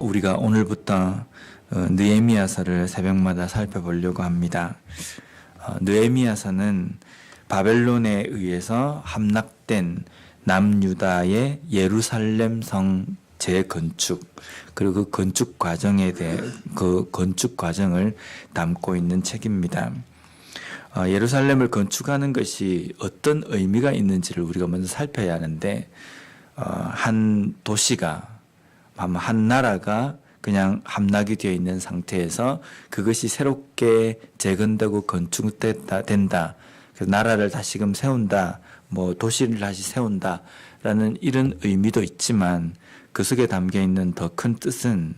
우리가 오늘부터 느헤미야서를 새벽마다 살펴보려고 합니다. 느헤미야서는 바벨론에 의해서 함락된 남유다의 예루살렘 성 재건축, 그리고 그 건축 과정에 대해 그 건축 과정을 담고 있는 책입니다. 예루살렘을 건축하는 것이 어떤 의미가 있는지를 우리가 먼저 살펴야 하는데, 한 도시가, 한 나라가 그냥 함락이 되어 있는 상태에서 그것이 새롭게 재건되고 건축된다. 그래서 나라를 다시금 세운다, 도시를 다시 세운다라는 이런 의미도 있지만, 그 속에 담겨 있는 더 큰 뜻은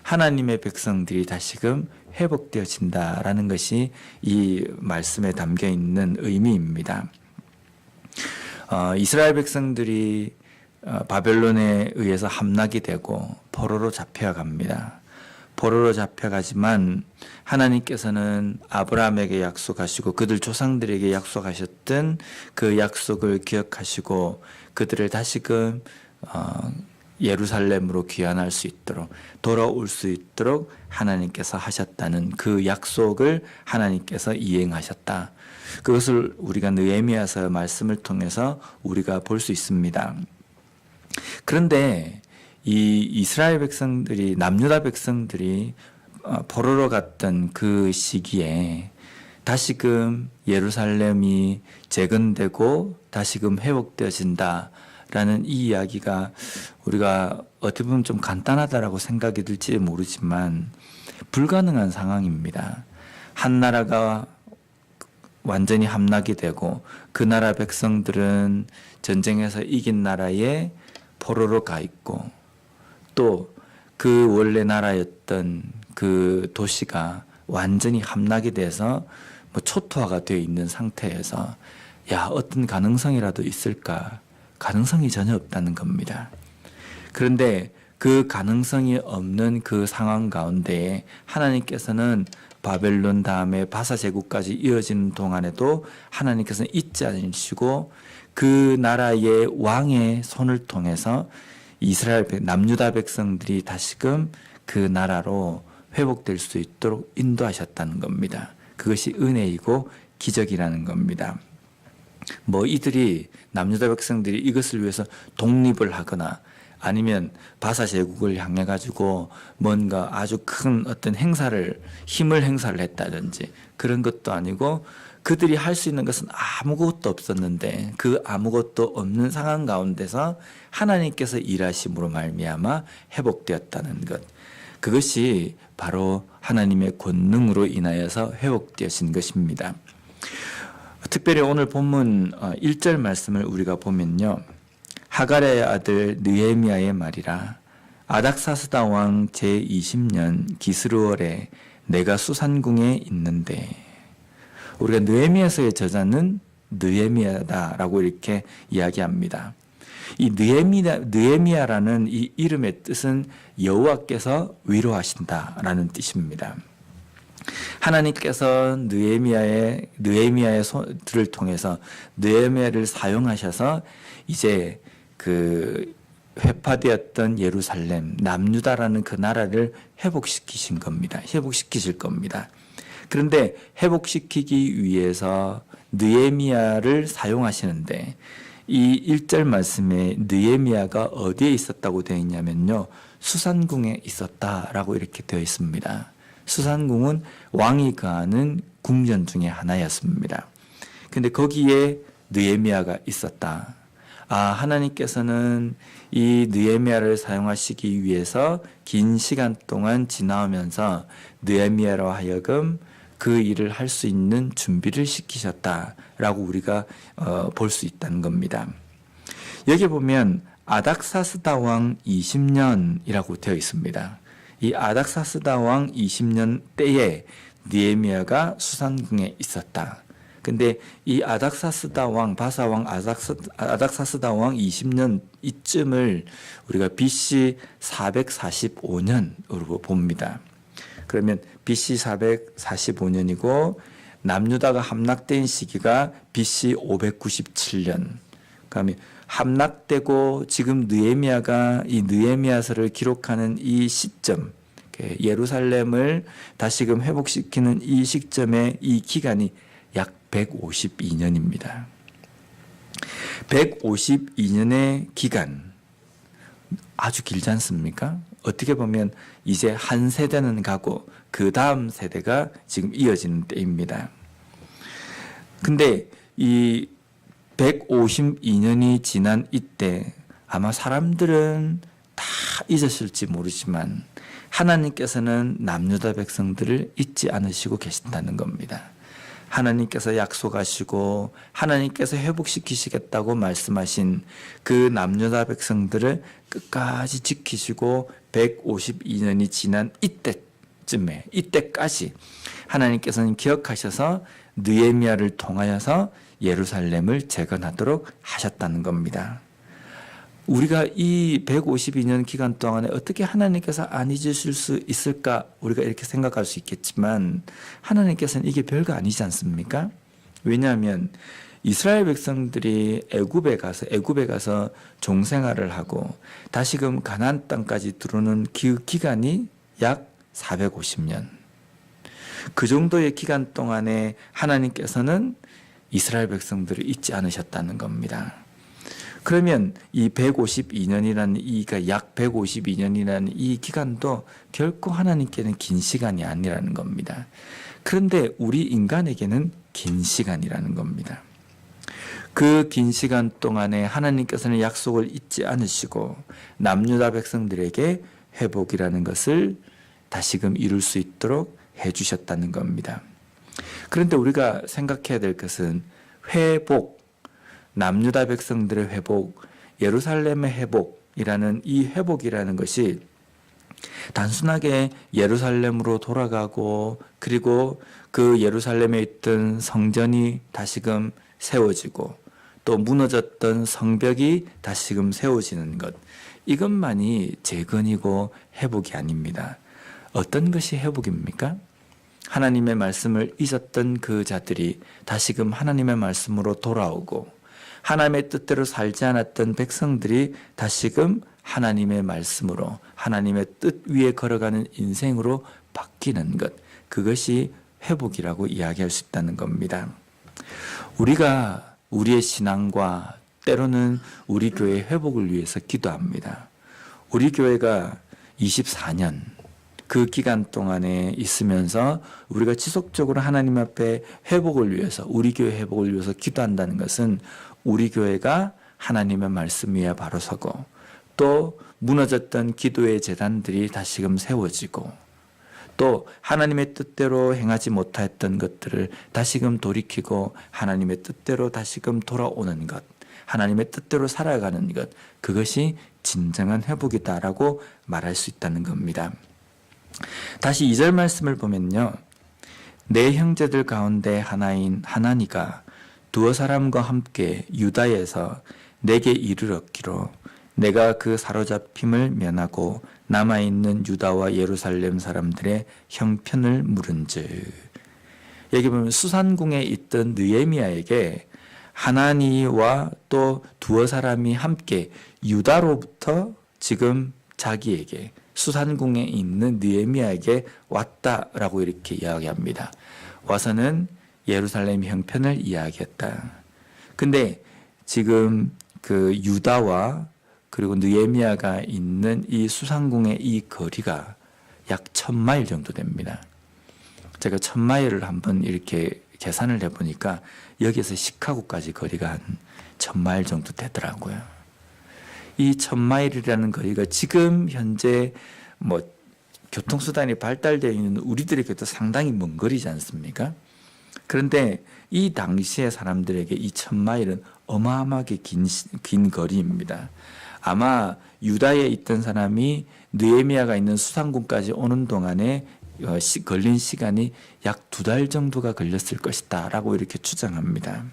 하나님의 백성들이 다시금 회복되어진다라는 것이 이 말씀에 담겨 있는 의미입니다. 이스라엘 백성들이 바벨론에 의해서 함락이 되고 포로로 잡혀갑니다. 포로로 잡혀가지만 하나님께서는 아브라함에게 약속하시고 그들 조상들에게 약속하셨던 그 약속을 기억하시고 그들을 다시금 예루살렘으로 귀환할 수 있도록, 돌아올 수 있도록 하나님께서 하셨다는 그 약속을 하나님께서 이행하셨다. 그것을 우리가 느헤미야서 말씀을 통해서 우리가 볼 수 있습니다. 그런데 이 이스라엘 백성들이, 남유다 백성들이 포로로 갔던 그 시기에 다시금 예루살렘이 재건되고 다시금 회복되어진다 라는 이 이야기가 우리가 어떻게 보면 좀 간단하다라고 생각이 들지 모르지만 불가능한 상황입니다. 한 나라가 완전히 함락이 되고 그 나라 백성들은 전쟁에서 이긴 나라에 포로로 가 있고, 또 그 원래 나라였던 그 도시가 완전히 함락이 돼서 초토화가 되어 있는 상태에서 어떤 가능성이라도 있을까? 가능성이 전혀 없다는 겁니다. 그런데 그 가능성이 없는 그 상황 가운데에 하나님께서는 바벨론 다음에 바사 제국까지 이어지는 동안에도 하나님께서는 잊지 않으시고 그 나라의 왕의 손을 통해서 이스라엘 남유다 백성들이 다시금 그 나라로 회복될 수 있도록 인도하셨다는 겁니다. 그것이 은혜이고 기적이라는 겁니다. 이들이 남유다 백성들이 이것을 위해서 독립을 하거나 아니면 바사 제국을 향해 가지고 뭔가 아주 큰 어떤 힘을 행사를 했다든지 그런 것도 아니고, 그들이 할 수 있는 것은 아무것도 없었는데 그 아무것도 없는 상황 가운데서 하나님께서 일하심으로 말미암아 회복되었다는 것, 그것이 바로 하나님의 권능으로 인하여서 회복되어진 것입니다. 특별히 오늘 본문 1절 말씀을 우리가 보면요, 하갈의 아들 느헤미야의 말이라 아닥사스다 왕 제20년 기스루월에 내가 수산궁에 있는데, 우리가 느헤미야서의 저자는 느헤미야다라고 이렇게 이야기합니다. 이 느헤미야라는 이 이름의 뜻은 여호와께서 위로하신다라는 뜻입니다. 하나님께서 느헤미야의 손들을 통해서 느헤미야를 사용하셔서 이제 그 회파되었던 예루살렘, 남유다라는 그 나라를 회복시키실 겁니다. 그런데 회복시키기 위해서 느헤미야를 사용하시는데, 이 1절 말씀에 느헤미야가 어디에 있었다고 되어 있냐면요, 수산궁에 있었다라고 이렇게 되어 있습니다. 수산궁은 왕이 거하는 궁전 중에 하나였습니다. 근데 거기에 느헤미야가 있었다. 하나님께서는 이 느헤미야를 사용하시기 위해서 긴 시간 동안 지나오면서 느헤미야로 하여금 그 일을 할 수 있는 준비를 시키셨다라고 우리가 볼 수 있다는 겁니다. 여기 보면 아닥사스다 왕 20년이라고 되어 있습니다. 이 아닥사스다 왕 20년 때에 느헤미야가 수산궁에 있었다. 근데 이 아닥사스다 왕, 바사 왕, 아닥사스다 왕 20년 이쯤을 우리가 BC 445년으로 봅니다. 그러면 BC 445년이고 남유다가 함락된 시기가 BC 597년, 그러면 함락되고 지금 느헤미야가 이 느헤미야서를 기록하는 이 시점, 예루살렘을 다시금 회복시키는 이 시점의 이 기간이 약 152년입니다. 152년의 기간, 아주 길지 않습니까? 어떻게 보면 이제 한 세대는 가고 그 다음 세대가 지금 이어지는 때입니다. 근데 이 152년이 지난 이때 아마 사람들은 다 잊었을지 모르지만 하나님께서는 남유다 백성들을 잊지 않으시고 계신다는 겁니다. 하나님께서 약속하시고 하나님께서 회복시키시겠다고 말씀하신 그 남유다 백성들을 끝까지 지키시고 152년이 지난 이때까지 하나님께서는 기억하셔서 느헤미야를 통하여서 예루살렘을 재건하도록 하셨다는 겁니다. 우리가 이 152년 기간 동안에 어떻게 하나님께서 안 잊으실 수 있을까? 우리가 이렇게 생각할 수 있겠지만 하나님께서는 이게 별거 아니지 않습니까? 왜냐하면 이스라엘 백성들이 애굽에 가서 종생활을 하고 다시금 가나안 땅까지 들어오는 그 기간이 약 450년. 그 정도의 기간 동안에 하나님께서는 이스라엘 백성들을 잊지 않으셨다는 겁니다. 그러면 이 152년이라는 약 152년이라는 이 기간도 결코 하나님께는 긴 시간이 아니라는 겁니다. 그런데 우리 인간에게는 긴 시간이라는 겁니다. 그 긴 시간 동안에 하나님께서는 약속을 잊지 않으시고 남유다 백성들에게 회복이라는 것을 다시금 이룰 수 있도록 해주셨다는 겁니다. 그런데 우리가 생각해야 될 것은 회복, 남유다 백성들의 회복, 예루살렘의 회복이라는 이 회복이라는 것이 단순하게 예루살렘으로 돌아가고 그리고 그 예루살렘에 있던 성전이 다시금 세워지고 또 무너졌던 성벽이 다시금 세워지는 것, 이것만이 재건이고 회복이 아닙니다. 어떤 것이 회복입니까? 하나님의 말씀을 잊었던 그 자들이 다시금 하나님의 말씀으로 돌아오고 하나님의 뜻대로 살지 않았던 백성들이 다시금 하나님의 말씀으로 하나님의 뜻 위에 걸어가는 인생으로 바뀌는 것, 그것이 회복이라고 이야기할 수 있다는 겁니다. 우리가 우리의 신앙과 때로는 우리 교회의 회복을 위해서 기도합니다. 우리 교회가 24년 그 기간 동안에 있으면서 우리가 지속적으로 하나님 앞에 회복을 위해서, 우리 교회 회복을 위해서 기도한다는 것은 우리 교회가 하나님의 말씀 위에 바로 서고 또 무너졌던 기도의 재단들이 다시금 세워지고 또 하나님의 뜻대로 행하지 못했던 것들을 다시금 돌이키고 하나님의 뜻대로 다시금 돌아오는 것, 하나님의 뜻대로 살아가는 것, 그것이 진정한 회복이다라고 말할 수 있다는 겁니다. 다시 2절 말씀을 보면요, 내 형제들 가운데 하나인 하나니가 두어 사람과 함께 유다에서 내게 이르렀기로 내가 그 사로잡힘을 면하고 남아있는 유다와 예루살렘 사람들의 형편을 물은즉. 여기 보면 수산궁에 있던 느헤미야에게 하나니와 또 두어 사람이 함께 유다로부터 지금 자기에게 수산궁에 있는 느헤미야에게 왔다라고 이렇게 이야기합니다. 와서는 예루살렘 형편을 이야기했다. 근데 지금 그 유다와 그리고 느헤미야가 있는 이 수산궁의 이 거리가 약 1000마일 정도 됩니다. 제가 1000마일을 한번 이렇게 계산을 해보니까 여기에서 시카고까지 거리가 한 1000마일 정도 되더라고요. 이 1000마일이라는 거리가 지금 현재 뭐 교통수단이 발달되어 있는 우리들에게도 상당히 먼 거리지 않습니까? 그런데 이 당시의 사람들에게 이 1000마일은 어마어마하게 긴 거리입니다. 아마 유다에 있던 사람이 느헤미야가 있는 수산궁까지 오는 동안에 걸린 시간이 약 2달 정도가 걸렸을 것이다 라고 이렇게 추정합니다.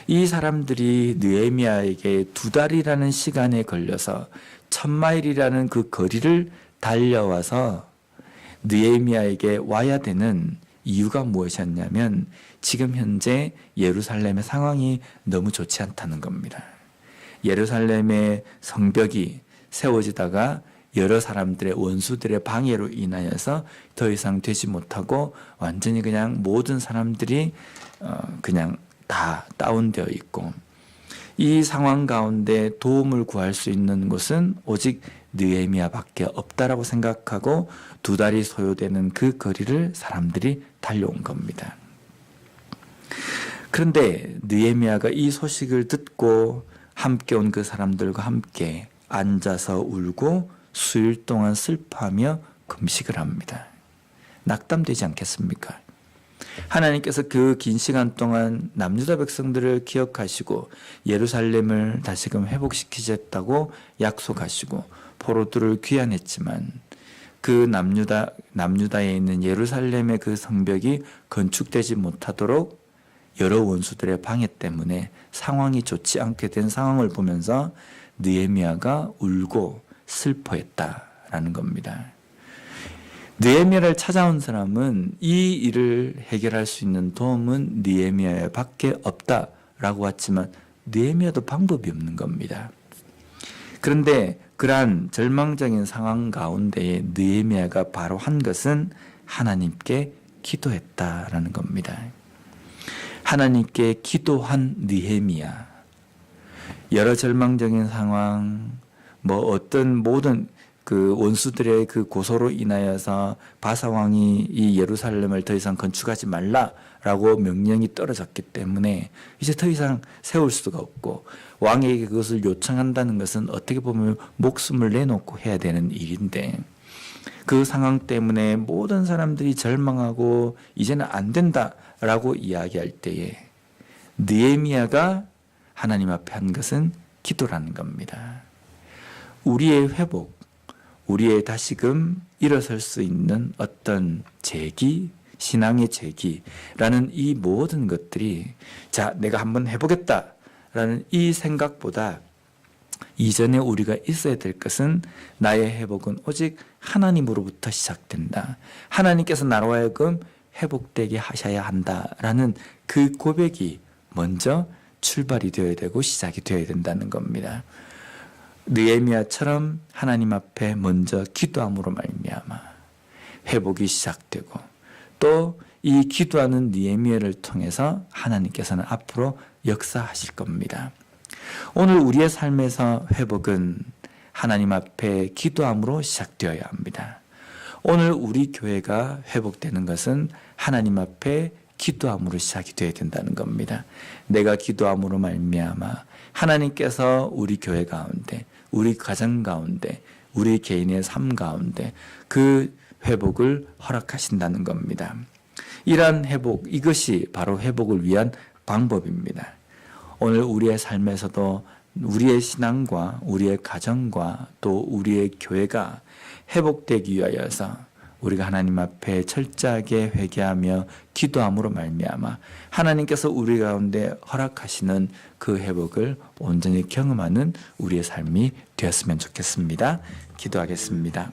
이 사람들이 느헤미야에게 2달이라는 시간에 걸려서 1000마일이라는 그 거리를 달려와서 느헤미야에게 와야 되는 이유가 무엇이었냐면 지금 현재 예루살렘의 상황이 너무 좋지 않다는 겁니다. 예루살렘의 성벽이 세워지다가 여러 사람들의 원수들의 방해로 인하여서 더 이상 되지 못하고 완전히 그냥 모든 사람들이 그냥 다 다운되어 있고, 이 상황 가운데 도움을 구할 수 있는 곳은 오직 느헤미야밖에 없다라고 생각하고 2달이 소요되는 그 거리를 사람들이 달려온 겁니다. 그런데 느헤미야가 이 소식을 듣고 함께 온 그 사람들과 함께 앉아서 울고 수일 동안 슬퍼하며 금식을 합니다. 낙담되지 않겠습니까? 하나님께서 그 긴 시간 동안 남유다 백성들을 기억하시고 예루살렘을 다시금 회복시키겠다고 약속하시고 포로들을 귀환했지만 그 남유다에 있는 예루살렘의 그 성벽이 건축되지 못하도록 여러 원수들의 방해 때문에 상황이 좋지 않게 된 상황을 보면서 느헤미야가 울고 슬퍼했다라는 겁니다. 느헤미야를 찾아온 사람은 이 일을 해결할 수 있는 도움은 느헤미야밖에 없다라고 했지만 느헤미야도 방법이 없는 겁니다. 그런데 그러한 절망적인 상황 가운데에 느헤미야가 바로 한 것은 하나님께 기도했다라는 겁니다. 하나님께 기도한 느헤미야, 여러 절망적인 상황, 어떤 모든 그 원수들의 그 고소로 인하여서 바사왕이 이 예루살렘을 더 이상 건축하지 말라라고 명령이 떨어졌기 때문에 이제 더 이상 세울 수가 없고, 왕에게 그것을 요청한다는 것은 어떻게 보면 목숨을 내놓고 해야 되는 일인데, 그 상황 때문에 모든 사람들이 절망하고 이제는 안 된다라고 이야기할 때에 느헤미야가 하나님 앞에 한 것은 기도라는 겁니다. 우리의 회복, 우리의 다시금 일어설 수 있는 어떤 재기, 신앙의 재기라는 이 모든 것들이 자, 내가 한번 해보겠다라는 이 생각보다 이전에 우리가 있어야 될 것은 나의 회복은 오직 하나님으로부터 시작된다. 하나님께서 나로 하여금 회복되게 하셔야 한다라는 그 고백이 먼저 출발이 되어야 되고 시작이 되어야 된다는 겁니다. 느헤미야처럼 하나님 앞에 먼저 기도함으로 말미암아 회복이 시작되고, 또 이 기도하는 느헤미야를 통해서 하나님께서는 앞으로 역사하실 겁니다. 오늘 우리의 삶에서 회복은 하나님 앞에 기도함으로 시작되어야 합니다. 오늘 우리 교회가 회복되는 것은 하나님 앞에 기도함으로 시작이 되어야 된다는 겁니다. 내가 기도함으로 말미암아 하나님께서 우리 교회 가운데, 우리 가정 가운데, 우리 개인의 삶 가운데 그 회복을 허락하신다는 겁니다. 이러한 회복, 이것이 바로 회복을 위한 방법입니다. 오늘 우리의 삶에서도 우리의 신앙과 우리의 가정과 또 우리의 교회가 회복되기 위하여서 우리가 하나님 앞에 철저하게 회개하며 기도함으로 말미암아 하나님께서 우리 가운데 허락하시는 그 회복을 온전히 경험하는 우리의 삶이 되었으면 좋겠습니다. 기도하겠습니다.